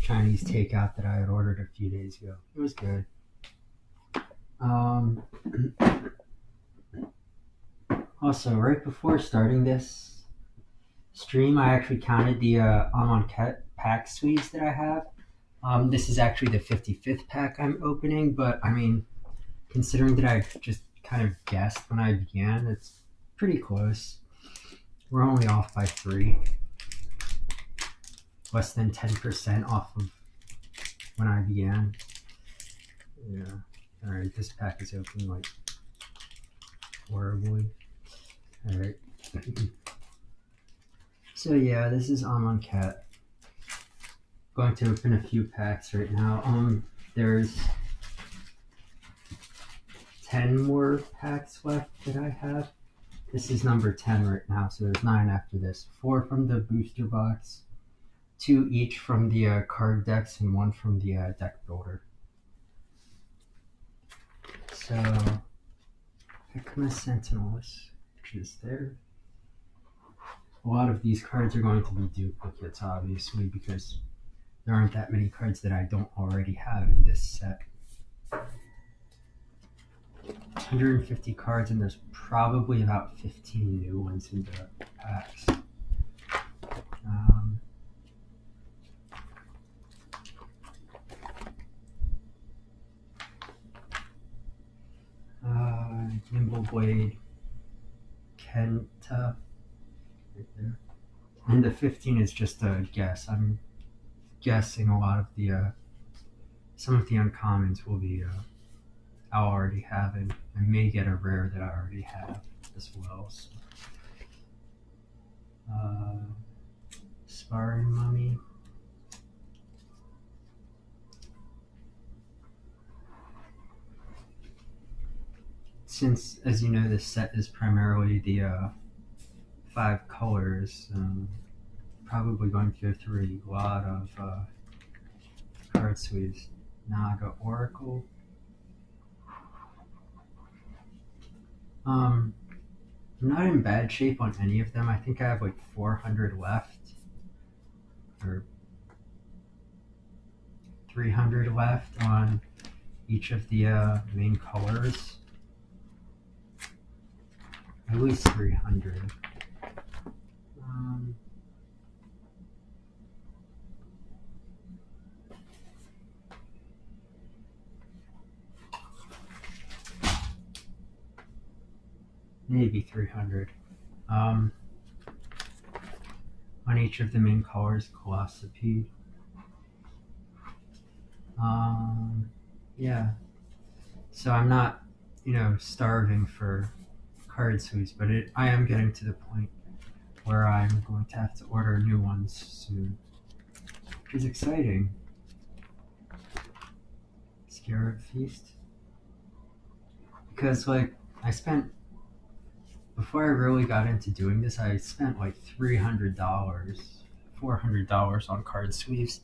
Chinese takeout that I had ordered a few days ago. It was good. Um, Also, right before starting this stream, I actually counted the Amonkhet pack sleeves that I have. This is actually the 55th pack I'm opening, but I mean, considering that I just kind of guessed when I began, it's pretty close. We're only off by 3, less than 10% off of when I began. Yeah. Alright, this pack is open like horribly. Alright. So yeah, this is Amonkhet. Going to open a few packs right now. There's 10 more packs left that I have. This is number 10 right now, so there's 9 after this. 4 from the booster box, 2 each from the card decks, and 1 from the deck builder. So, Hikma Sentinels, which is there. A lot of these cards are going to be duplicates, obviously, because there aren't that many cards that I don't already have in this set. 150 cards, and there's probably about 15 new ones in the packs. Nimble Blade, Kenta, right there. And the 15 is just a guess. I'm guessing a lot of the, some of the uncommons will be, I'll already have, and I may get a rare that I already have as well. So. Sparring Mummy. Since, as you know, this set is primarily the 5 colors, probably going to go through a lot of card sleeves. Naga Oracle. I'm not in bad shape on any of them. I think I have like 400 left, or 300 left on each of the main colors. At least 300. Maybe 300. On each of the main colors, Colossopede. Yeah. So I'm not, starving for card sleeves, but I am getting to the point where I'm going to have to order new ones soon, which is exciting. Scarab Feast. Because, before I really got into doing this, I spent like $300, $400 on card sleeves.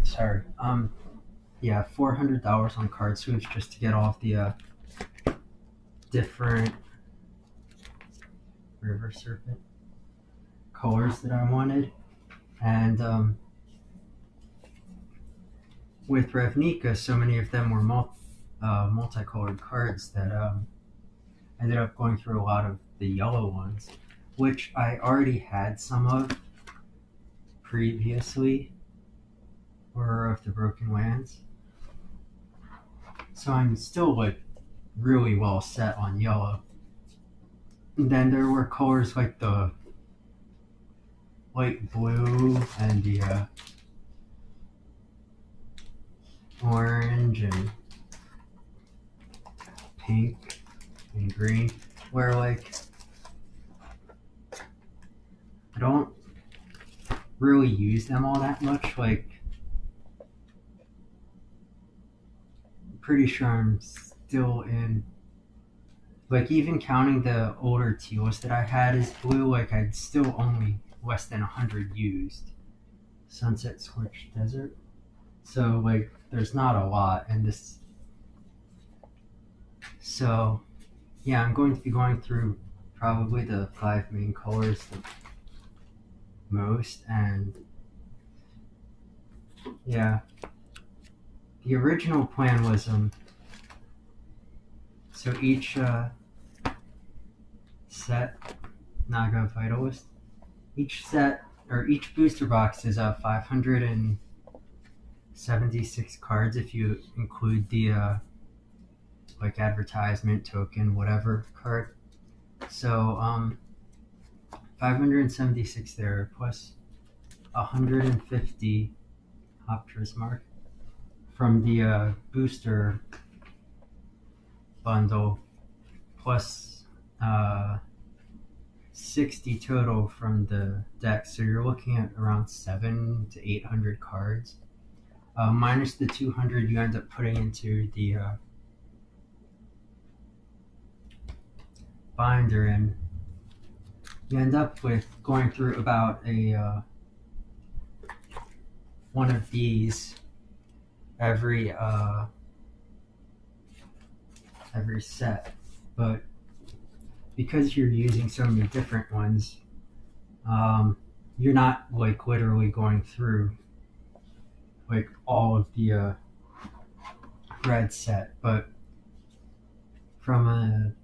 Sorry. Yeah, $400 on card sleeves just to get all of the different River Serpent colors that I wanted. And with Ravnica, so many of them were multicolored cards that ended up going through a lot of the yellow ones, which I already had some of previously, or of the Broken Lands. So I'm still really well set on yellow. And then there were colors like the light blue and the orange and pink and green, where I don't really use them all that much. I'm pretty sure I'm still in, even counting the older teals that I had as blue, I'd still only less than 100 used. Sunset Scorched Desert. So like there's not a lot in this. So yeah, I'm going to be going through probably the 5 main colors the most. And yeah, the original plan was so each set Naga Vitalist, each set or each booster box is 576 cards if you include the like advertisement token whatever card. So 576 there plus 150 Optra's Mark from the booster bundle plus 60 total from the deck. So you're looking at around 700 to 800 cards. Minus the 200 you end up putting into the binder, and you end up with going through about a one of these every set. But because you're using so many different ones, you're not like literally going through like all of the red set. But from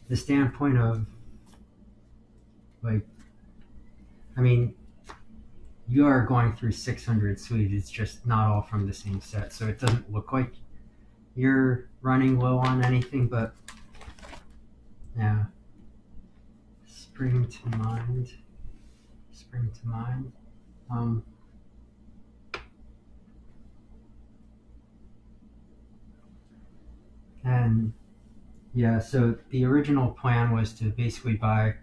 the standpoint of like, I mean, you are going through 600 sleeves. It's just not all from the same set, so it doesn't look like you're running low on anything. But yeah, spring to mind. And yeah, so the original plan was to basically buy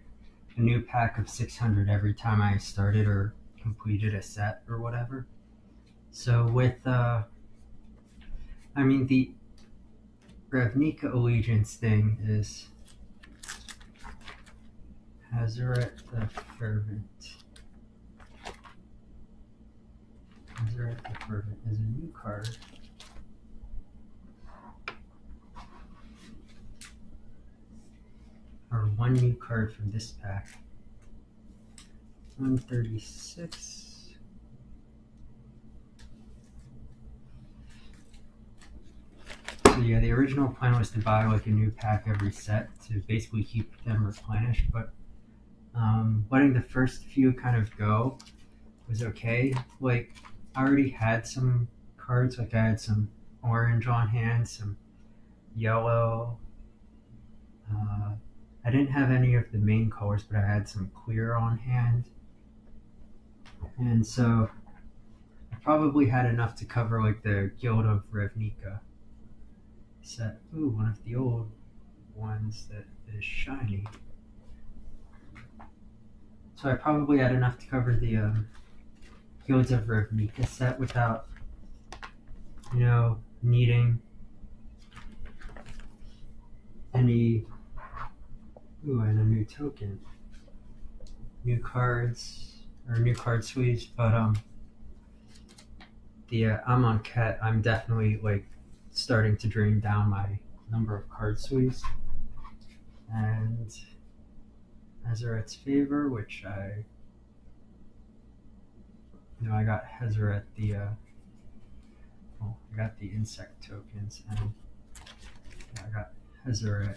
a new pack of 600 every time I started or completed a set or whatever. So with the Ravnica Allegiance thing is Hazaret the Fervent. Hazaret the Fervent is a new card. Or one new card from this pack. 136. So yeah, the original plan was to buy like a new pack every set to basically keep them replenished, but letting the first few kind of go was okay. Like I already had some cards, like I had some orange on hand, some yellow. I didn't have any of the main colors, but I had some clear on hand. And so I probably had enough to cover like the Guild of Ravnica set. Ooh, one of the old ones that is shiny. So I probably had enough to cover the Guilds of Ravnica set without, needing any. Ooh, and a new token. New cards, or new card sleeves, but the Amonkhet, I'm definitely like starting to drain down my number of card sleeves. And Hazaret's Favor, which I got Hazaret I got the insect tokens, and I got Hazaret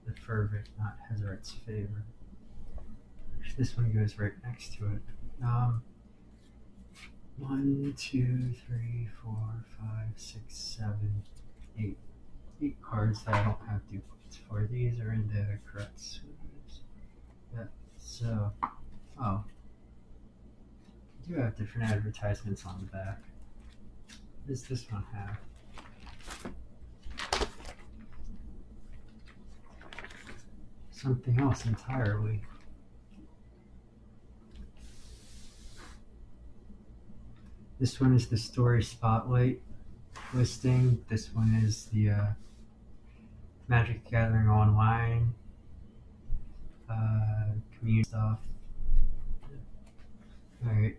the Fervent, not Hazaret's Favor. This one goes right next to it. 1, 2, 3, 4, 5, 6, 7, 8. 8 cards that I don't have duplicates for. These are in the correct sleeves. Yeah, so, I do have different advertisements on the back. What does this one have? Something else entirely. This one is the Story Spotlight listing. This one is the Magic the Gathering Online community stuff. All right.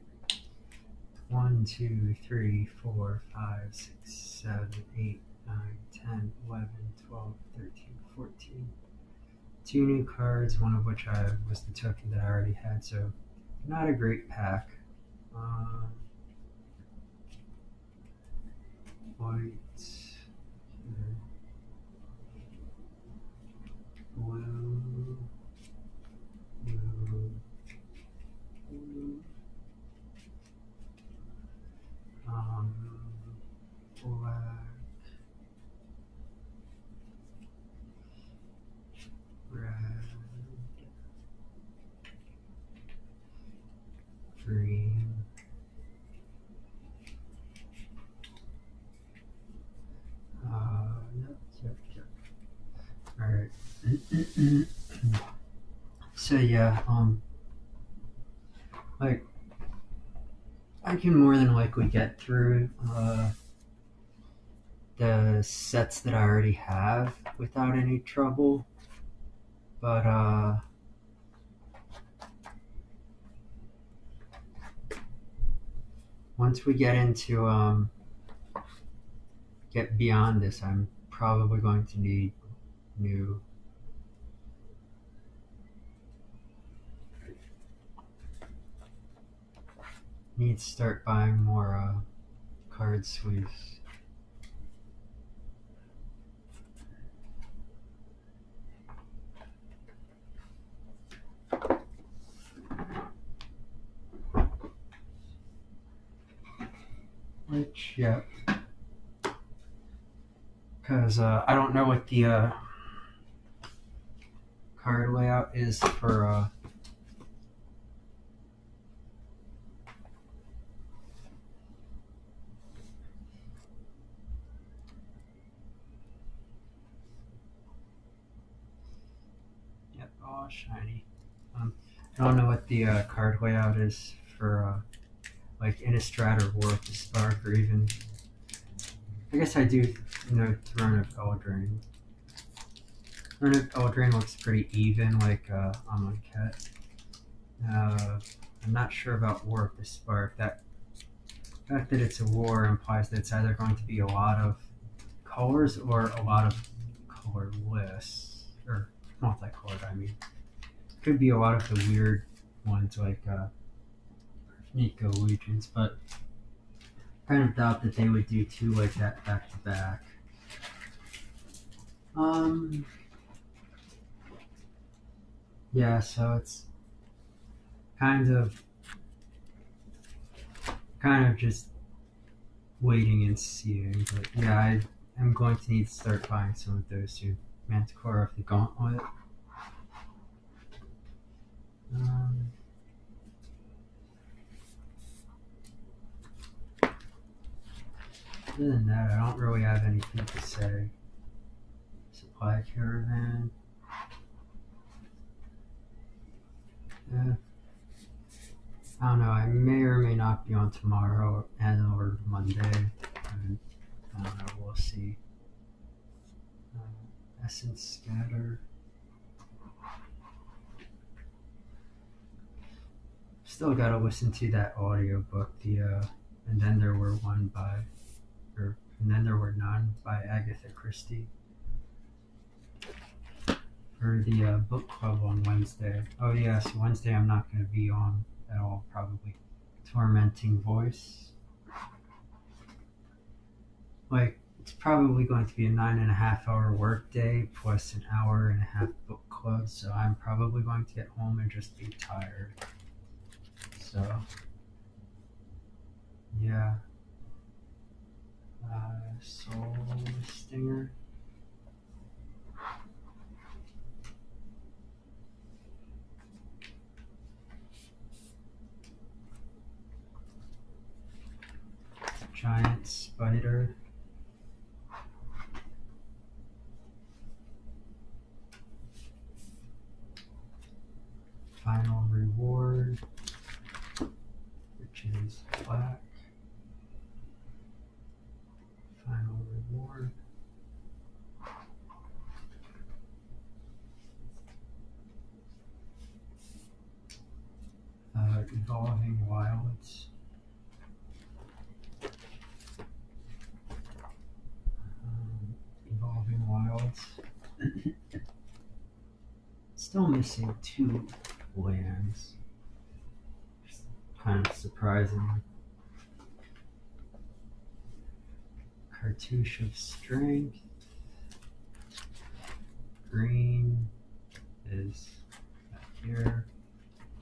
1, 2, 3, 4, 5, 6, 7, 8, 9, 10, 11, 12, 13, 14. 2 new cards, one of which was the token that I already had, so not a great pack. White, blue, blue, blue, black, red, green, yep. All right. So yeah, like I can more than likely get through the sets that I already have without any trouble, but once we get into get beyond this, I'm probably going to need new. Need to start buying more card sleeves. Which, yeah. Because I don't know what the card layout is for yep, all shiny. I don't know what the card layout is for like Innistrad or War of the Spark, or even I guess I do know Throne of Eldraine. Throne of Eldraine looks pretty even, like Amonkhet. I'm not sure about War of the Spark. That fact that it's a war implies that it's either going to be a lot of colors or a lot of colorless, or multicolored. I mean, could be a lot of the weird ones like Nico Legions, but I kind of doubt that they would do two like that back to back. Yeah, so it's kind of just waiting and seeing. But yeah, I'm going to need to start buying some of those too. Manticore of the Gauntlet. Other than that, I don't really have anything to say. Supply Caravan. Yeah. I don't know. I may or may not be on tomorrow and or Monday. I don't know. We'll see. Essence Scatter. Still gotta listen to that audiobook. And then there were none by Agatha Christie. For the book club on Wednesday. Oh yes, Wednesday I'm not going to be on at all, probably. Tormenting Voice. Like, it's probably going to be a 9.5-hour work day plus an hour and a half book club, so I'm probably going to get home and just be tired. So, yeah. Soul Stinger. Giant Spider. Final Reward, which is black. Final Reward. Evolving Wild Still missing 2 lands. Kind of surprising. Cartouche of Strength. Green is back here.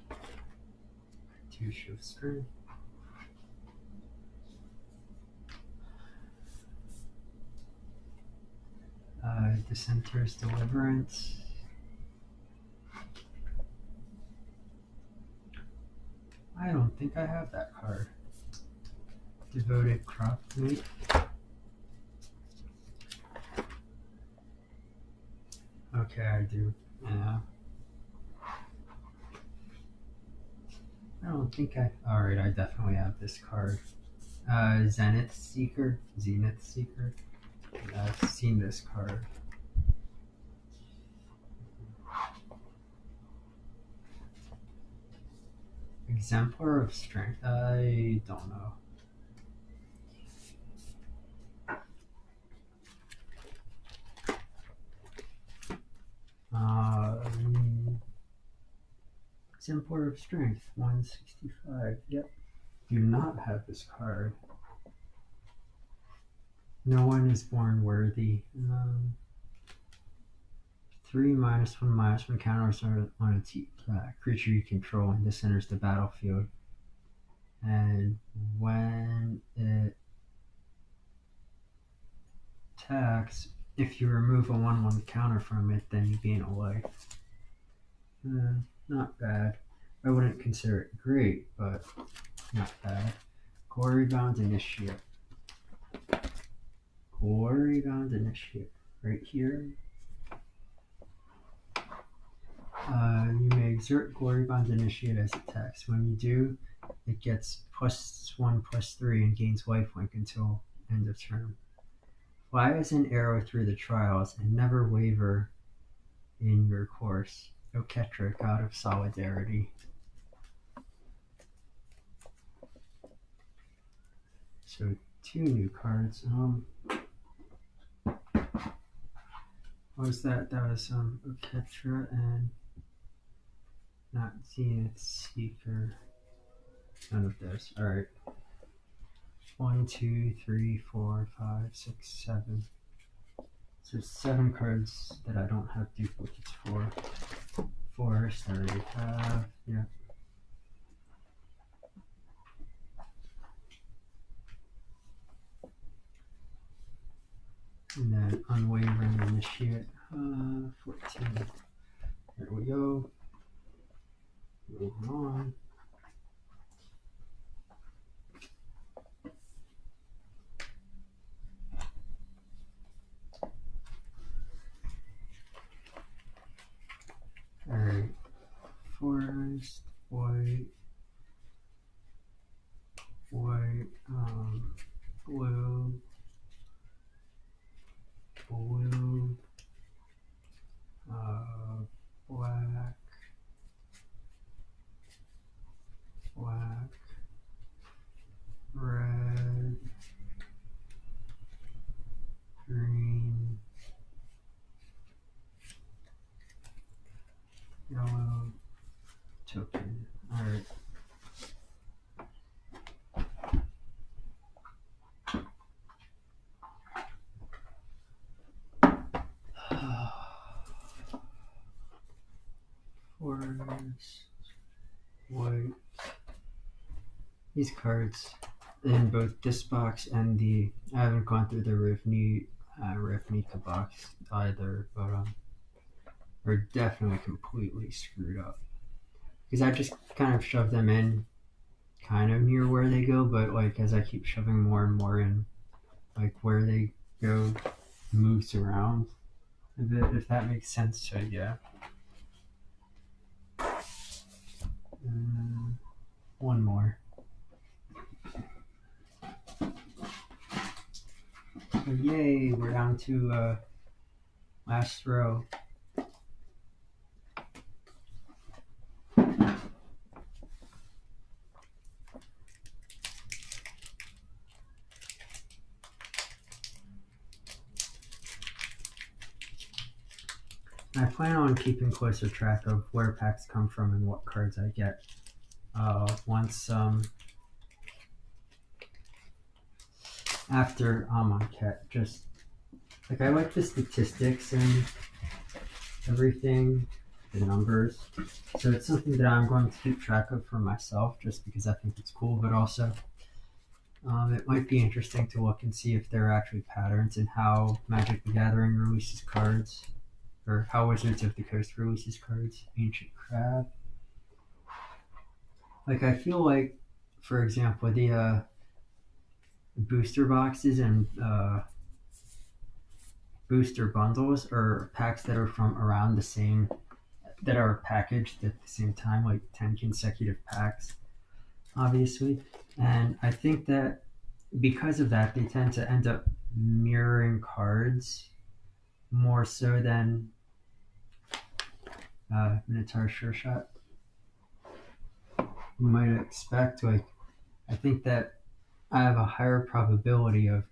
Cartouche of Strength. Dissenter's Deliverance. I don't think I have that card. Devoted Cropmate. Okay, I do. Yeah. I don't think I. Alright, I definitely have this card. Zenith Seeker. I've seen this card. Exemplar of Strength. I don't know. Exemplar of Strength, 165. Yep. Do not have this card. No one is born worthy. 3 -1/-1 counters on a creature you control and this enters the battlefield. And when it attacks, if you remove a 1/1 counter from it, then you gain a life. Not bad. I wouldn't consider it great, but not bad. Gorybound Initiate. Right here. You may exert Gorybound Initiate as it attacks. When you do, it gets +1/+3 and gains lifelink until end of turn. Fly as an arrow through the trials and never waver in your course. Oketra, God of Solidarity. So 2 new cards. What was that? That was Oketra and not Zenith Seeker. None of those. Alright. 1, 2, 3, 4, 5, 6, 7. So 7 cards that I don't have duplicates for. Forest I already have. Yeah. And then Unwavering Initiate. 14. There we go. Moving on. Alright. Forest, white, blue, black, red, green, yellow, token. Alright. Forest, white. These cards in both this box and the I haven't gone through the Ravnica box either, but are definitely completely screwed up because I just kind of shoved them in kind of near where they go, but like as I keep shoving more and more in, like where they go moves around a bit, if that makes sense. So yeah. One more. So yay, we're down to last row. I plan on keeping closer track of where packs come from and what cards I get. Once after Amonkhet, just like I like the statistics and everything, the numbers. So it's something that I'm going to keep track of for myself, just because I think it's cool. But also, it might be interesting to look and see if there are actually patterns in how Magic the Gathering releases cards, or how Wizards of the Coast releases cards. Ancient Crab. Like I feel like, for example, the booster boxes and booster bundles are packs that are from around the same, that are packaged at the same time, like 10 consecutive packs, obviously. And I think that because of that, they tend to end up mirroring cards more so than Minotaur Sure Shot you might expect. Like, I think that I have a higher probability of,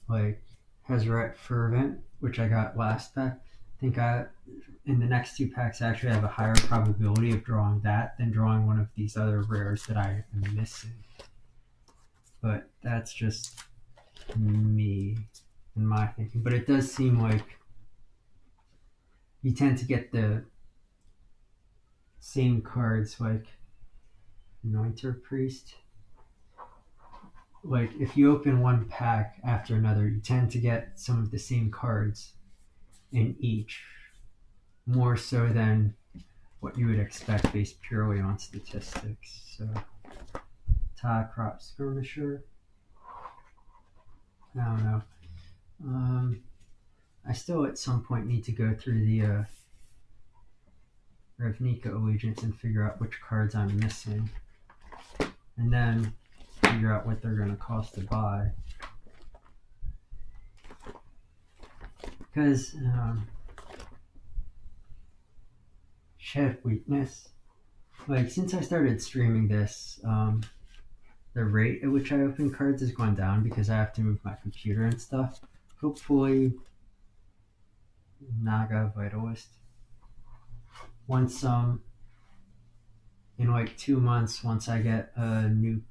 like, Hezret Fervent, which I got last pack. I think in the next two packs, I actually have a higher probability of drawing that than drawing one of these other rares that I am missing. But that's just me and my thinking. But it does seem like you tend to get the same cards, like Anointer Priest. Like if you open one pack after another, you tend to get some of the same cards in each, more so than what you would expect based purely on statistics. So, Crop Skirmisher. I don't know. I still at some point need to go through the Ravnica Allegiance and figure out which cards I'm missing, and then figure out what they're going to cost to buy. Because Shed Weakness, like since I started streaming this, the rate at which I open cards has gone down because I have to move my computer and stuff. Hopefully, Naga Vitalist. Once in like 2 months, once I get an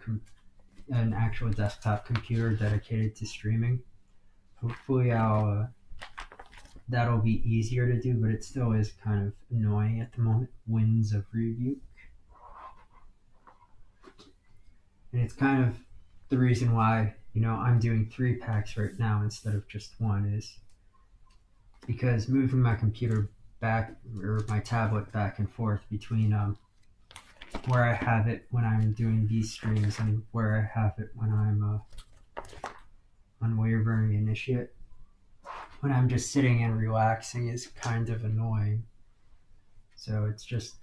actual desktop computer dedicated to streaming, hopefully that'll be easier to do. But it still is kind of annoying at the moment. Winds of Rebuke. And it's kind of the reason why, I'm doing 3 packs right now instead of just 1, is because moving my computer back, or my tablet back and forth between where I have it when I'm doing these streams and where I have it when I'm Unwavering Initiate, when I'm just sitting and relaxing, is kind of annoying. So it's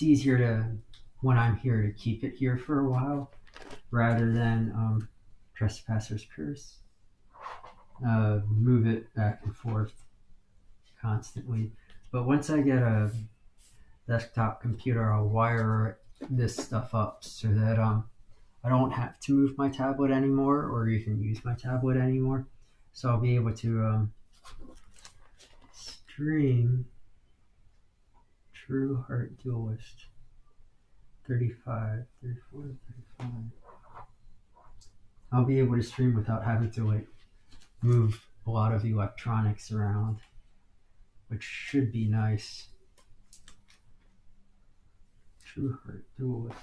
easier to, when I'm here, to keep it here for a while rather than Trespasser's Curse. Move it back and forth constantly. But once I get a desktop computer, I'll wire this stuff up so that I don't have to move my tablet anymore or even use my tablet anymore. So I'll be able to stream True Heart Duelist 35, 34, 35. I'll be able to stream without having to move a lot of electronics around, which should be nice. True Heart Duelist,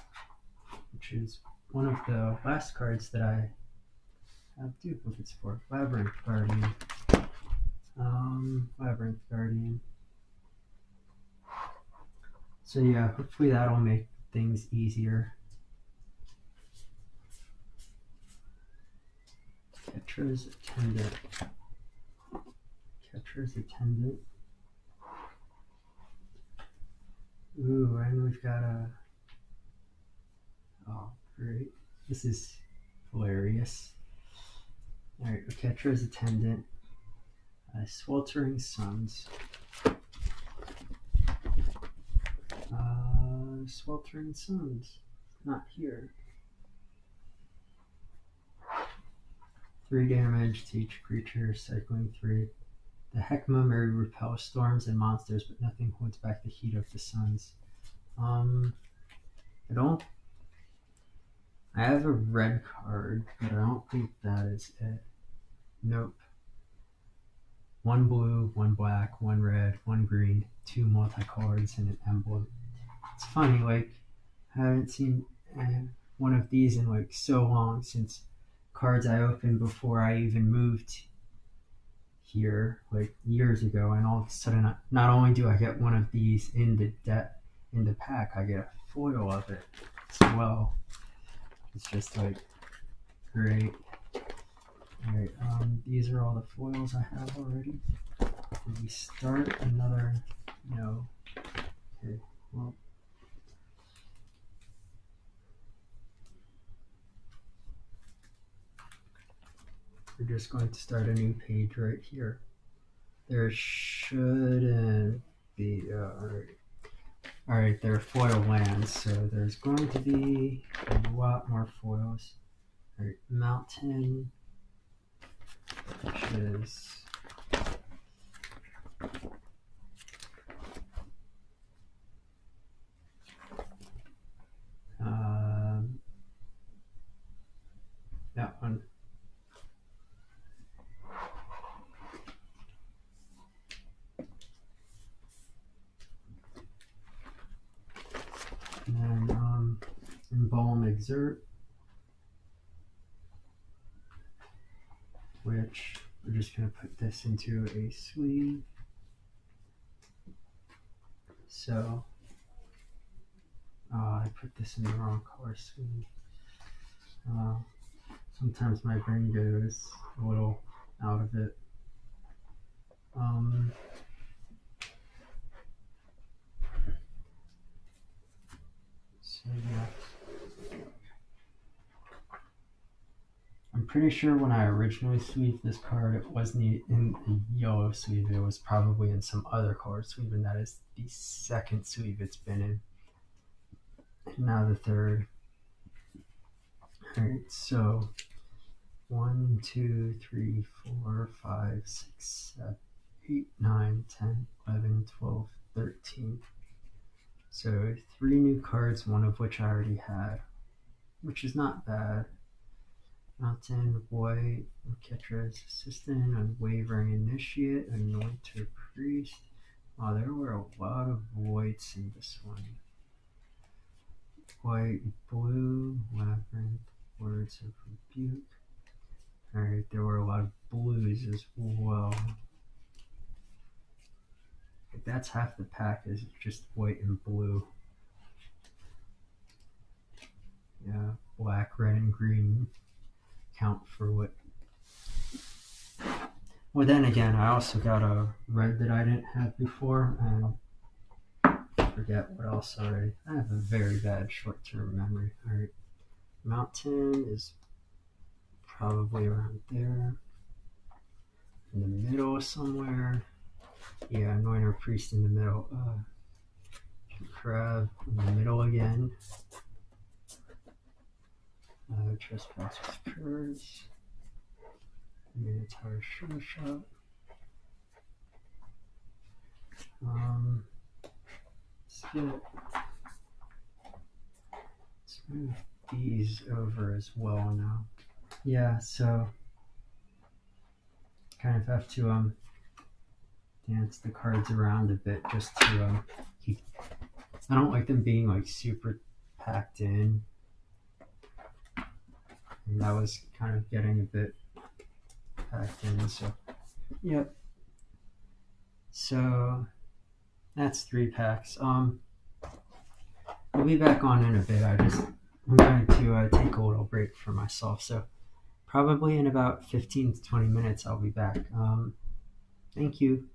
which is one of the last cards that I have duplicates for. Labyrinth Guardian. Labyrinth Guardian. So yeah, hopefully that'll make things easier. Ketra's Attendant. Ooh, and we've got oh, great. This is hilarious. Alright, Ketra's Attendant. Sweltering Suns. Sweltering Suns. Not here. 3 damage to each creature, cycling 3. The Heckma may repel storms and monsters, but nothing holds back the heat of the suns. I don't. I have a red card, but I don't think that is it. Nope. One blue, one black, one red, one green, two multicolors, and an emblem. It's funny, like, I haven't seen one of these in like so long, since cards I opened before I even moved here, like years ago, and all of a sudden, not only do I get one of these in the pack, I get a foil of it as well. It's just like great. Alright, these are all the foils I have already. Did we start another? No. Okay, well. We're just going to start a new page right here. There shouldn't be, alright, there are foil lands, so there's going to be a lot more foils. Alright, mountain, which is that one. And then Embalm Exert, which we're just going to put this into a sleeve. So, I put this in the wrong color sleeve. Sometimes my brain goes a little out of it. So yeah, I'm pretty sure when I originally sleeved this card, it wasn't in the yellow sleeve. It was probably in some other color sleeve, and that is the second sleeve it's been in. And now the third. Alright, so 1, 2, 3, 4, 5, 6, 7, 8, 9, 10, 11, 12, 13. So 3 new cards, one of which I already had, which is not bad. Mountain, White, Ketra's Assistant, Unwavering Initiate, Anointer Priest. Wow, there were a lot of whites in this one. White, Blue, Labyrinth, Words of Rebuke. Alright, there were a lot of blues as well. That's half the pack, is just white and blue. Yeah, black, red, and green count for what. Well, then again, I also got a red that I didn't have before, and I forget what else already. I have a very bad short-term memory. Alright, Mountain is probably around there, in the middle somewhere. Yeah, Anointer Priest in the middle. Crab in the middle again. Trespasser's Curse. Minotaur Sure Shot. Let's move these over as well now. Yeah, so kind of have to dance the cards around a bit just to keep. I don't like them being like super packed in, and that was kind of getting a bit packed in. So, yep. So that's 3 packs. I'll be back on in a bit. I'm going to take a little break for myself. So probably in about 15 to 20 minutes, I'll be back. Thank you.